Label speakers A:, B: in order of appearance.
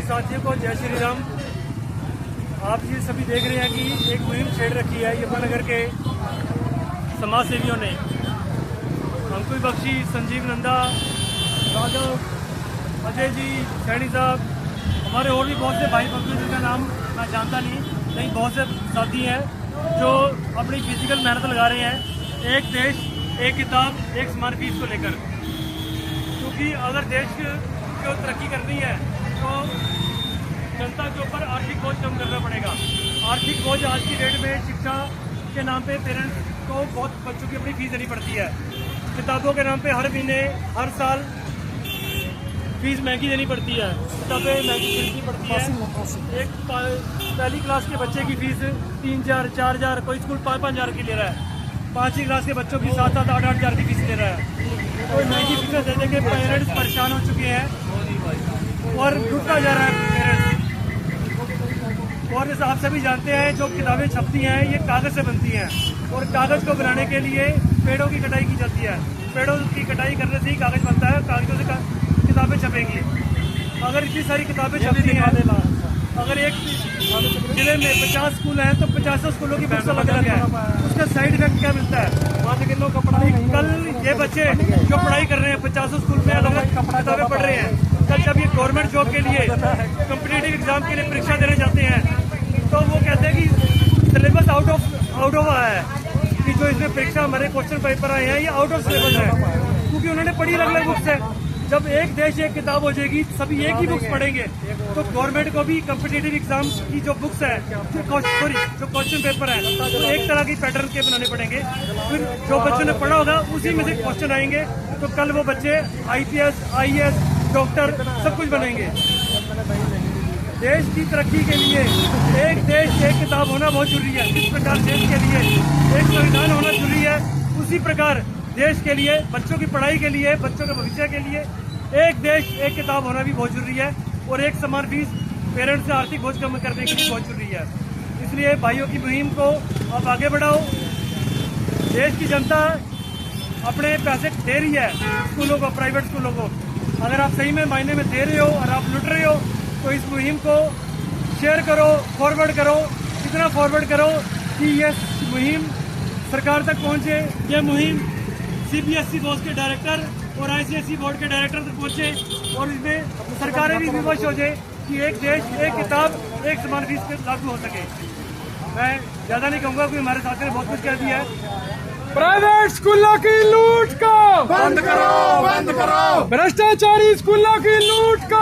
A: साथियों को जय श्री राम। आप ये सभी देख रहे हैं कि एक मुहिम छेड़ रखी है यमुनानगर के समाज सेवियों ने। अंकुर बख्शी, संजीव नंदा, राघव, अजय जी, सैनी साहब, हमारे और भी बहुत से भाई बंधु जिनका नाम मैं जानता नहीं बहुत से साथी हैं जो अपनी फिजिकल मेहनत लगा रहे हैं एक देश एक किताब एक समान फीस को लेकर। क्योंकि अगर देश को तरक्की करनी है तो जनता के ऊपर आर्थिक बोझ कम करना पड़ेगा। आर्थिक बोझ आज की डेट में शिक्षा के नाम पे पेरेंट्स को बहुत बच्चों की अपनी फीस देनी पड़ती है। किताबों के नाम पे हर महीने हर साल फीस महंगी देनी पड़ती है, किताबें महंगी खरीदनी पड़ती है। एक पहली क्लास के बच्चे की फीस 3,000 4,000, कोई स्कूल 5,000 की ले रहा है। 5वीं क्लास के बच्चों की 7,000 8,000 की फीस ले रहा है। कोई महंगी फीसें देने के पेरेंट्स परेशान हो चुके हैं और लूटता जा रहा है पेरेंट्स। और जैसे आप सभी जानते हैं जो किताबें छपती हैं ये कागज़ से बनती हैं और कागज़ को बनाने के लिए पेड़ों की कटाई की जाती है। पेड़ों की कटाई करने से ही कागज़ बनता है, कागज़ों से किताबें छपेंगी। अगर इतनी सारी किताबें छपती हैं, अगर एक जिले में 50 स्कूल हैं तो 50 स्कूलों की बुक्स अलग अलग है, उसका साइड इफेक्ट क्या मिलता है? 5 किलो कपड़ा। कल ये बच्चे जो पढ़ाई कर रहे हैं 50 स्कूल में अलग अलग किताबें पढ़ रहे हैं, कल जब ये गवर्नमेंट जॉब के लिए कॉम्पिटिटिव एग्जाम के लिए परीक्षा देने जाते हैं तो वो कहते हैं कि सिलेबस आउट ऑफ आया है, कि जो इसमें परीक्षा हमारे क्वेश्चन पेपर आए हैं ये आउट ऑफ सिलेबस है, क्योंकि उन्होंने पढ़ी अलग अलग बुक्स है। जब एक देश एक किताब हो जाएगी सभी एक ही बुक्स पढ़ेंगे तो गवर्नमेंट को भी कॉम्पिटिटिव एग्जाम की जो बुक्स है जो क्वेश्चन पेपर है तो एक तरह की पैटर्न के बनाने पड़ेंगे। फिर जो बच्चों ने पढ़ा होगा उसी में से क्वेश्चन आएंगे तो कल वो बच्चे IPS IAS डॉक्टर सब कुछ बनेंगे। देश की तरक्की के लिए एक देश एक किताब होना बहुत जरूरी है। जिस प्रकार देश के लिए एक संविधान होना जरूरी है उसी प्रकार देश के लिए बच्चों की पढ़ाई के लिए बच्चों के भविष्य के लिए एक देश एक किताब होना भी बहुत जरूरी है और एक समान फीस पेरेंट्स से आर्थिक बोझ कम करने के लिए बहुत जरूरी है। इसलिए भाइयों की मुहिम को आप आगे बढ़ाओ। देश की जनता अपने पैसे दे रही है स्कूलों को, प्राइवेट स्कूलों को। अगर आप सही में मायने में दे रहे हो और आप लुट रहे हो तो इस मुहिम को शेयर करो, फॉरवर्ड करो, इतना फॉरवर्ड करो कि यह मुहिम सरकार तक पहुंचे। यह मुहिम CBSE बोर्ड के डायरेक्टर और ICSE बोर्ड के डायरेक्टर तक पहुंचे और इसमें सरकारें भी विवश हो जाए कि एक देश एक किताब एक समान फीस पे लागू हो सके। मैं ज्यादा नहीं कहूँगा क्योंकि हमारे साथियों ने बहुत कुछ कह दिया है।
B: प्राइवेट स्कूलों की लूट को
C: बंद करो, बंद करो।
B: भ्रष्टाचारी स्कूलों की लूट को